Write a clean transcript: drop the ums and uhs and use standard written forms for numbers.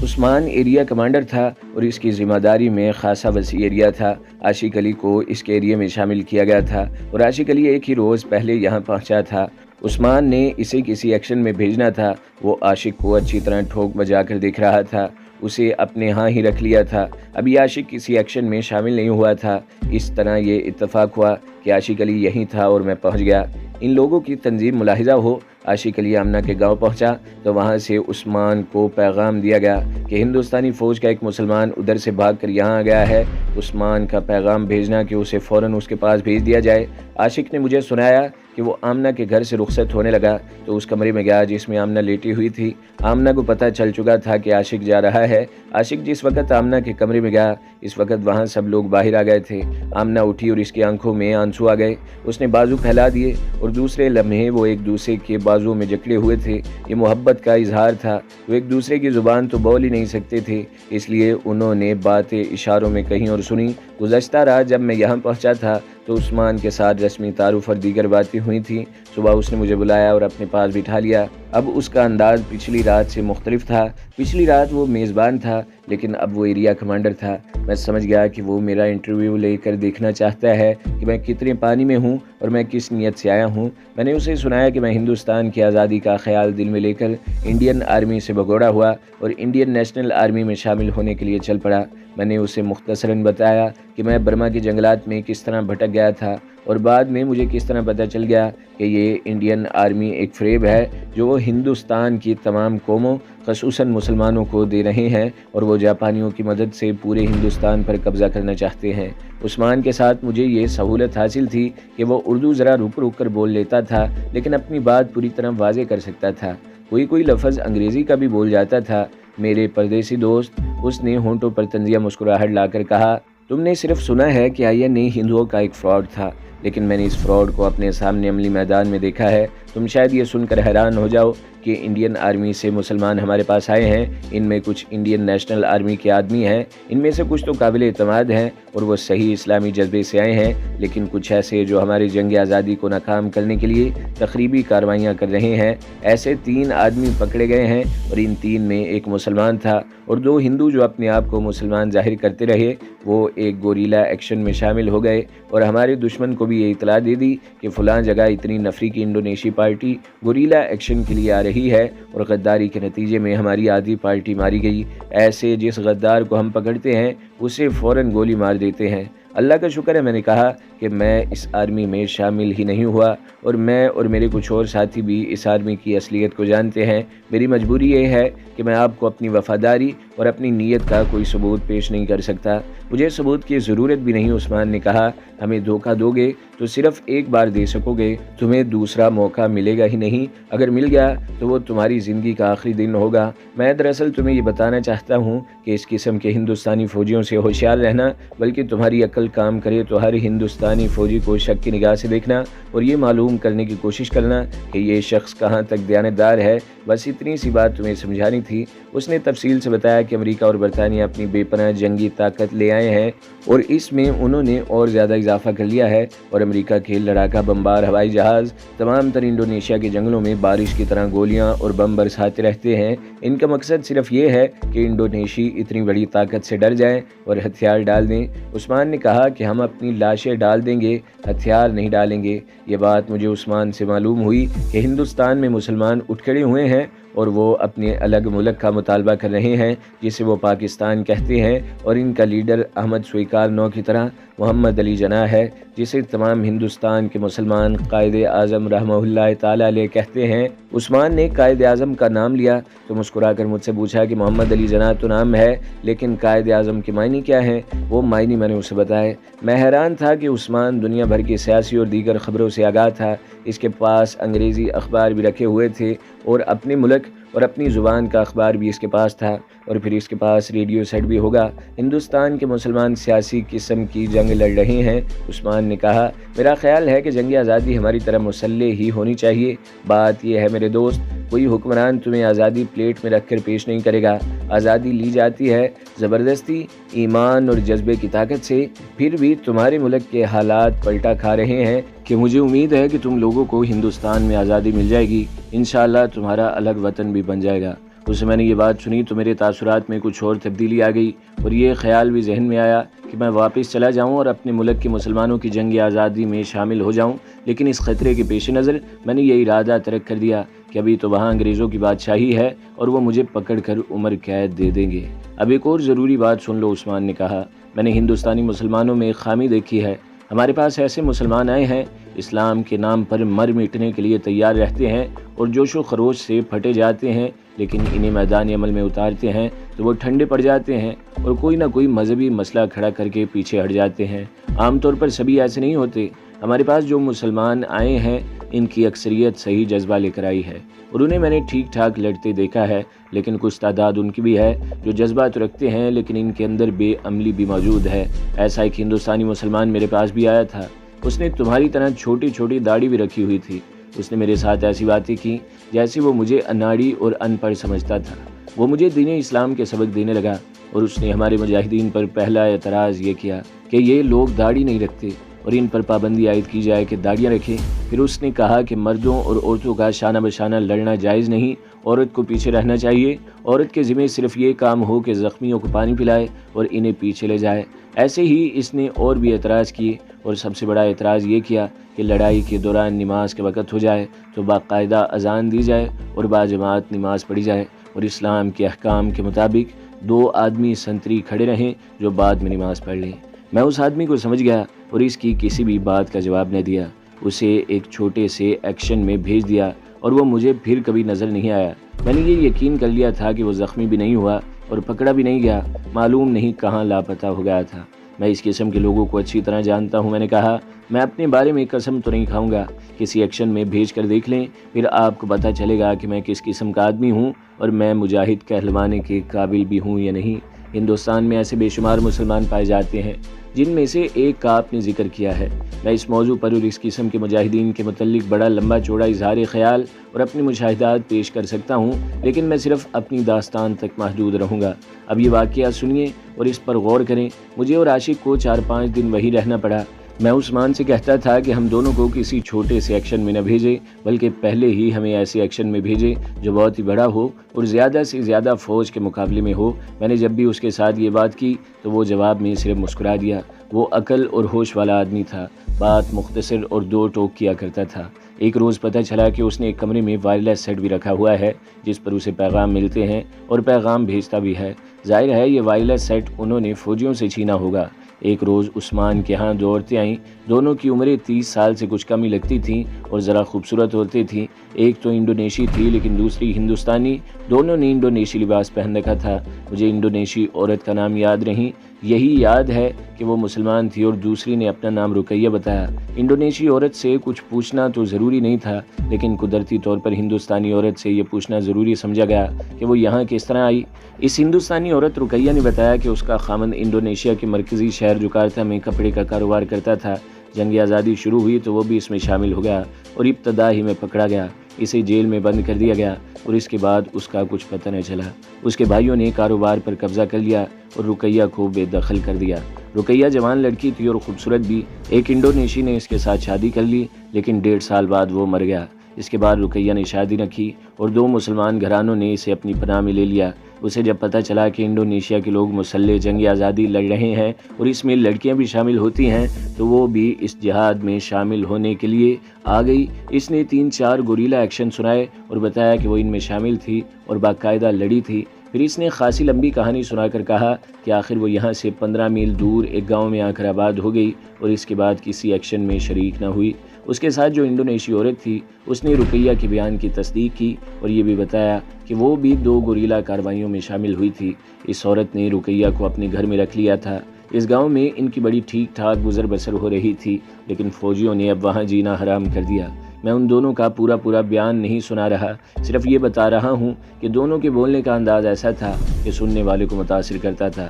عثمان area commander تھا اور اس کی ذمہ داری میں خاصا وسیع ایریا تھا۔ عاشق علی کو اس کے ایریا میں شامل کیا گیا تھا اور عاشق علی ایک ہی روز پہلے یہاں پہنچا تھا۔ عثمان نے اسے کسی ایکشن میں بھیجنا تھا۔ وہ عاشق کو اچھی طرح ٹھوک بجا کر دیکھ رہا تھا، اسے اپنے ہاں ہی رکھ لیا تھا۔ ابھی عاشق کسی ایکشن میں شامل نہیں ہوا تھا۔ اس طرح یہ اتفاق ہوا کہ عاشق علی یہیں تھا اور میں پہنچ گیا۔ ان لوگوں کی تنظیم ملاحظہ ہو، عاشق علی آمنہ کے گاؤں پہنچا تو وہاں سے عثمان کو پیغام دیا گیا کہ ہندوستانی فوج کا ایک مسلمان ادھر سے بھاگ کر یہاں آ گیا ہے۔ عثمان کا پیغام بھیجنا کہ اسے فوراً اس کے پاس بھیج دیا جائے۔ عاشق نے مجھے سنایا کہ وہ آمنہ کے گھر سے رخصت ہونے لگا تو اس کمرے میں گیا جس میں آمنہ لیٹی ہوئی تھی۔ آمنہ کو پتہ چل چکا تھا کہ عاشق جا رہا ہے۔ عاشق جس وقت آمنہ کے کمرے میں گیا اس وقت وہاں سب لوگ باہر آ گئے تھے۔ آمنہ اٹھی اور اس کی آنکھوں میں آنسو آ گئے۔ اس نے بازو پھیلا دیے اور دوسرے لمحے وہ ایک دوسرے کے بازو میں جکڑے ہوئے تھے۔ یہ محبت کا اظہار تھا۔ وہ ایک دوسرے کی زبان تو بول ہی نہیں سکتے تھے، اس لیے انہوں نے باتیں اشاروں میں کہیں اور سنی۔ گزشتہ رات جب میں یہاں پہنچا تھا تو عثمان کے ساتھ رسمی تعارف اور دیگر باتیں ہوئی تھیں۔ صبح اس نے مجھے بلایا اور اپنے پاس بٹھا لیا۔ اب اس کا انداز پچھلی رات سے مختلف تھا۔ پچھلی رات وہ میزبان تھا لیکن اب وہ ایریا کمانڈر تھا۔ میں سمجھ گیا کہ وہ میرا انٹرویو لے کر دیکھنا چاہتا ہے کہ میں کتنے پانی میں ہوں اور میں کس نیت سے آیا ہوں۔ میں نے اسے سنایا کہ میں ہندوستان کی آزادی کا خیال دل میں لے کر انڈین آرمی سے بھگوڑا ہوا اور انڈین نیشنل آرمی میں شامل ہونے کے لیے چل پڑا۔ میں نے اسے مختصراً بتایا کہ میں برما کے جنگلات میں کس طرح بھٹک گیا تھا اور بعد میں مجھے کس طرح پتہ چل گیا کہ یہ انڈین آرمی ایک فریب ہے جو وہ ہندوستان کی تمام قوموں خصوصاً مسلمانوں کو دے رہے ہیں اور وہ جاپانیوں کی مدد سے پورے ہندوستان پر قبضہ کرنا چاہتے ہیں۔ عثمان کے ساتھ مجھے یہ سہولت حاصل تھی کہ وہ اردو ذرا رک رک کر بول لیتا تھا لیکن اپنی بات پوری طرح واضح کر سکتا تھا۔ کوئی لفظ انگریزی کا بھی بول جاتا تھا۔ میرے پردیسی دوست، اس نے ہونٹوں پر طنزیہ مسکراہٹ لا کر کہا، تم نے صرف سنا ہے کہ INA ہندوؤں کا ایک فراڈ تھا لیکن میں نے اس فراڈ کو اپنے سامنے عملی میدان میں دیکھا ہے۔ تم شاید یہ سن کر حیران ہو جاؤ کہ انڈین آرمی سے مسلمان ہمارے پاس آئے ہیں۔ ان میں کچھ انڈین نیشنل آرمی کے آدمی ہیں، ان میں سے کچھ تو قابل اعتماد ہیں اور وہ صحیح اسلامی جذبے سے آئے ہیں، لیکن کچھ ایسے جو ہماری جنگ آزادی کو ناکام کرنے کے لیے تخریبی کارروائیاں کر رہے ہیں۔ ایسے 3 آدمی پکڑے گئے ہیں اور ان 3 میں ایک مسلمان تھا اور 2 ہندو جو اپنے آپ کو مسلمان ظاہر کرتے رہے۔ وہ ایک گوریلا ایکشن میں شامل ہو گئے اور ہمارے دشمن کو بھی یہ اطلاع دے دی کہ فلاں جگہ اتنی نفری کی انڈونیشی پارٹی گوریلا ایکشن کے لیے آ رہی ہے اور غداری کے نتیجے میں ہماری آدھی پارٹی ماری گئی۔ ایسے جس غدار کو ہم پکڑتے ہیں اسے فوراً گولی مار دیتے ہیں۔ اللہ کا شکر ہے، میں نے کہا کہ میں اس آرمی میں شامل ہی نہیں ہوا اور میں اور میرے کچھ اور ساتھی بھی اس آرمی کی اصلیت کو جانتے ہیں۔ میری مجبوری یہ ہے کہ میں آپ کو اپنی وفاداری اور اپنی نیت کا کوئی ثبوت پیش نہیں کر سکتا۔ مجھے ثبوت کی ضرورت بھی نہیں، عثمان نے کہا۔ ہمیں دھوکہ دو گے تو صرف ایک بار دے سکو گے، تمہیں دوسرا موقع ملے گا ہی نہیں۔ اگر مل گیا تو وہ تمہاری زندگی کا آخری دن ہوگا۔ میں دراصل تمہیں یہ بتانا چاہتا ہوں کہ اس قسم کے ہندوستانی فوجیوں سے ہوشیار رہنا، بلکہ تمہاری عقل کام کرے تو ہر ہندوستانی فوجی کو شک کی نگاہ سے دیکھنا اور یہ معلوم کرنے کی کوشش کرنا کہ یہ شخص کہاں تک دیانتدار ہے۔ بس اتنی سی بات تمہیں سمجھانی تھی۔ اس نے تفصیل سے بتایا کہ امریکہ اور برطانیہ اپنی بے پناہ جنگی طاقت لے آئے ہیں اور اس میں انہوں نے اور زیادہ اضافہ کر لیا ہے اور امریکہ کے لڑاکا بمبار ہوائی جہاز تمام تر انڈونیشیا کے جنگلوں میں بارش کی طرح گولیاں اور بم برساتے رہتے ہیں۔ ان کا مقصد صرف یہ ہے کہ انڈونیشی اتنی بڑی طاقت سے ڈر جائیں اور ہتھیار ڈال دیں۔ عثمان نے کہا کہ ہم اپنی لاشیں ڈال دیں گے، ہتھیار نہیں ڈالیں گے۔ یہ بات مجھے عثمان سے معلوم ہوئی کہ ہندوستان میں مسلمان اٹھ کھڑے ہوئے ہیں اور وہ اپنے الگ ملک کا مطالبہ کر رہے ہیں جسے وہ پاکستان کہتے ہیں، اور ان کا لیڈر احمد سویکار نو کی طرح محمد علی جناح ہے جسے تمام ہندوستان کے مسلمان قائد اعظم رحمہ اللہ تعالی علیہ کہتے ہیں۔ عثمان نے قائد اعظم کا نام لیا تو مسکرا کر مجھ سے پوچھا کہ محمد علی جناح تو نام ہے لیکن قائد اعظم کے معنی کیا ہیں؟ وہ معنی میں نے اسے بتائے۔ میں حیران تھا کہ عثمان دنیا بھر کی سیاسی اور دیگر خبروں سے آگاہ تھا۔ اس کے پاس انگریزی اخبار بھی رکھے ہوئے تھے اور اپنے ملک اور اپنی زبان کا اخبار بھی اس کے پاس تھا، اور پھر اس کے پاس ریڈیو سیٹ بھی ہوگا۔ ہندوستان کے مسلمان سیاسی قسم کی جنگ لڑ رہے ہیں، عثمان نے کہا۔ میرا خیال ہے کہ جنگ آزادی ہماری طرح مسلح ہی ہونی چاہیے۔ بات یہ ہے میرے دوست، کوئی حکمران تمہیں آزادی پلیٹ میں رکھ کر پیش نہیں کرے گا۔ آزادی لی جاتی ہے زبردستی، ایمان اور جذبے کی طاقت سے۔ پھر بھی تمہارے ملک کے حالات پلٹا کھا رہے ہیں کہ مجھے امید ہے کہ تم لوگوں کو ہندوستان میں آزادی مل جائے گی، انشاءاللہ تمہارا الگ وطن بھی بن جائے گا۔ اس سے میں نے یہ بات سنی تو میرے تاثرات میں کچھ اور تبدیلی آ گئی اور یہ خیال بھی ذہن میں آیا کہ میں واپس چلا جاؤں اور اپنے ملک کے مسلمانوں کی جنگ آزادی میں شامل ہو جاؤں، لیکن اس خطرے کے پیش نظر میں نے یہ ارادہ ترک کر دیا کہ ابھی تو وہاں انگریزوں کی بادشاہی ہے اور وہ مجھے پکڑ کر عمر قید دے دیں گے۔ اب ایک اور ضروری بات سن لو، عثمان نے کہا، میں نے ہندوستانی مسلمانوں میں ایک خامی دیکھی ہے۔ ہمارے پاس ایسے مسلمان آئے ہیں اسلام کے نام پر مر مٹنے کے لیے تیار رہتے ہیں اور جوش و خروش سے پھٹے جاتے ہیں، لیکن انہیں میدان عمل میں اتارتے ہیں تو وہ ٹھنڈے پڑ جاتے ہیں اور کوئی نہ کوئی مذہبی مسئلہ کھڑا کر کے پیچھے ہٹ جاتے ہیں۔ عام طور پر سبھی ایسے نہیں ہوتے۔ ہمارے پاس جو مسلمان آئے ہیں ان کی اکثریت صحیح جذبہ لے کر آئی ہے اور انہیں میں نے ٹھیک ٹھاک لڑتے دیکھا ہے، لیکن کچھ تعداد ان کی بھی ہے جو جذبہ تو رکھتے ہیں لیکن ان کے اندر بے عملی بھی موجود ہے۔ ایسا ایک ہندوستانی مسلمان میرے پاس بھی آیا تھا، اس نے تمہاری طرح چھوٹی چھوٹی داڑھی بھی رکھی ہوئی تھی۔ اس نے میرے ساتھ ایسی باتیں کی جیسے وہ مجھے اناڑی اور ان پڑھ سمجھتا تھا۔ وہ مجھے دین اسلام کے سبق دینے لگا اور اس نے ہمارے مجاہدین پر پہلا اعتراض یہ کیا کہ یہ لوگ داڑھی نہیں رکھتے اور ان پر پابندی عائد کی جائے کہ داڑیاں رکھیں۔ پھر اس نے کہا کہ مردوں اور عورتوں کا شانہ بشانہ لڑنا جائز نہیں، عورت کو پیچھے رہنا چاہیے، عورت کے ذمہ صرف یہ کام ہو کہ زخمیوں کو پانی پلائے اور انہیں پیچھے لے جائے۔ ایسے ہی اس نے اور بھی اعتراض کیے اور سب سے بڑا اعتراض یہ کیا کہ لڑائی کے دوران نماز کے وقت ہو جائے تو باقاعدہ اذان دی جائے اور باجماعت نماز پڑھی جائے اور اسلام کے احکام کے مطابق 2 آدمی سنتری کھڑے رہیں جو بعد میں نماز پڑھ لیں۔ میں اس آدمی کو سمجھ گیا اور اس کی کسی بھی بات کا جواب نہ دیا، اسے ایک چھوٹے سے ایکشن میں بھیج دیا اور وہ مجھے پھر کبھی نظر نہیں آیا۔ میں نے یہ یقین کر لیا تھا کہ وہ زخمی بھی نہیں ہوا اور پکڑا بھی نہیں گیا، معلوم نہیں کہاں لاپتہ ہو گیا تھا۔ میں اس قسم کے لوگوں کو اچھی طرح جانتا ہوں۔ میں نے کہا، میں اپنے بارے میں قسم تو نہیں کھاؤں گا، کسی ایکشن میں بھیج کر دیکھ لیں، پھر آپ کو پتہ چلے گا کہ میں کس قسم کا آدمی ہوں اور میں مجاہد کہلوانے کے قابل بھی ہوں یا نہیں۔ ہندوستان میں ایسے بے شمار مسلمان پائے جاتے ہیں جن میں سے ایک کا آپ نے ذکر کیا ہے۔ میں اس موضوع پر اور اس قسم کے مجاہدین کے متعلق بڑا لمبا چوڑا اظہار خیال اور اپنے مشاہدات پیش کر سکتا ہوں، لیکن میں صرف اپنی داستان تک محدود رہوں گا۔ اب یہ واقعہ سنیے اور اس پر غور کریں۔ مجھے اور عاشق کو 4-5 دن وہیں رہنا پڑا۔ میں عثمان سے کہتا تھا کہ ہم دونوں کو کسی چھوٹے سے ایکشن میں نہ بھیجے، بلکہ پہلے ہی ہمیں ایسے ایکشن میں بھیجے جو بہت ہی بڑا ہو اور زیادہ سے زیادہ فوج کے مقابلے میں ہو۔ میں نے جب بھی اس کے ساتھ یہ بات کی تو وہ جواب میں صرف مسکرا دیا۔ وہ عقل اور ہوش والا آدمی تھا، بات مختصر اور 2 ٹوک کیا کرتا تھا۔ ایک روز پتہ چلا کہ اس نے ایک کمرے میں وائرلیس سیٹ بھی رکھا ہوا ہے جس پر اسے پیغام ملتے ہیں اور پیغام بھیجتا بھی ہے۔ ظاہر ہے یہ وائرلیس سیٹ انہوں نے فوجیوں سے چھینا ہوگا۔ ایک روز عثمان کے ہاں 2 عورتیں آئیں، دونوں کی عمریں 30 سال سے کچھ کم ہی لگتی تھیں اور ذرا خوبصورت عورتیں تھیں۔ ایک تو انڈونیشی تھی لیکن دوسری ہندوستانی، دونوں نے انڈونیشی لباس پہن رکھا تھا۔ مجھے انڈونیشی عورت کا نام یاد نہیں، یہی یاد ہے کہ وہ مسلمان تھی اور دوسری نے اپنا نام رقیہ بتایا۔ انڈونیشی عورت سے کچھ پوچھنا تو ضروری نہیں تھا، لیکن قدرتی طور پر ہندوستانی عورت سے یہ پوچھنا ضروری سمجھا گیا کہ وہ یہاں کس طرح آئی۔ اس ہندوستانی عورت رقیہ نے بتایا کہ اس کا خامند انڈونیشیا کے مرکزی شہر جکارتا میں کپڑے کا کاروبار کرتا تھا۔ جنگ آزادی شروع ہوئی تو وہ بھی اس میں شامل ہو گیا اور ابتدا ہی میں پکڑا گیا۔ اسے جیل میں بند کر دیا گیا اور اس کے بعد اس کا کچھ پتہ نہ چلا۔ اس کے بھائیوں نے کاروبار پر قبضہ کر لیا اور رقیہ کو بے دخل کر دیا۔ رقیہ جوان لڑکی تھی اور خوبصورت بھی۔ ایک انڈونیشی نے اس کے ساتھ شادی کر لی لیکن 1.5 سال بعد وہ مر گیا۔ اس کے بعد رقیہ نے شادی نہ کی اور 2 مسلمان گھرانوں نے اسے اپنی پناہ میں لے لیا۔ اسے جب پتہ چلا کہ انڈونیشیا کے لوگ مسلح جنگ آزادی لڑ رہے ہیں اور اس میں لڑکیاں بھی شامل ہوتی ہیں تو وہ بھی اس جہاد میں شامل ہونے کے لیے آ گئی۔ اس نے 3-4 گوریلا ایکشن سنائے اور بتایا کہ وہ ان میں شامل تھی اور باقاعدہ لڑی تھی۔ پھر اس نے خاصی لمبی کہانی سنا کر کہا کہ آخر وہ یہاں سے 15 میل دور ایک گاؤں میں آ کر آباد ہو گئی اور اس کے بعد کسی ایکشن میں شریک نہ ہوئی۔ اس کے ساتھ جو انڈونیشی عورت تھی اس نے رقیہ کے بیان کی تصدیق کی اور یہ بھی بتایا کہ وہ بھی 2 گوریلا کارروائیوں میں شامل ہوئی تھی۔ اس عورت نے رقیہ کو اپنے گھر میں رکھ لیا تھا۔ اس گاؤں میں ان کی بڑی ٹھیک ٹھاک گزر بسر ہو رہی تھی، لیکن فوجیوں نے اب وہاں جینا حرام کر دیا۔ میں ان دونوں کا پورا بیان نہیں سنا رہا، صرف یہ بتا رہا ہوں کہ دونوں کے بولنے کا انداز ایسا تھا کہ سننے والے کو متاثر کرتا تھا۔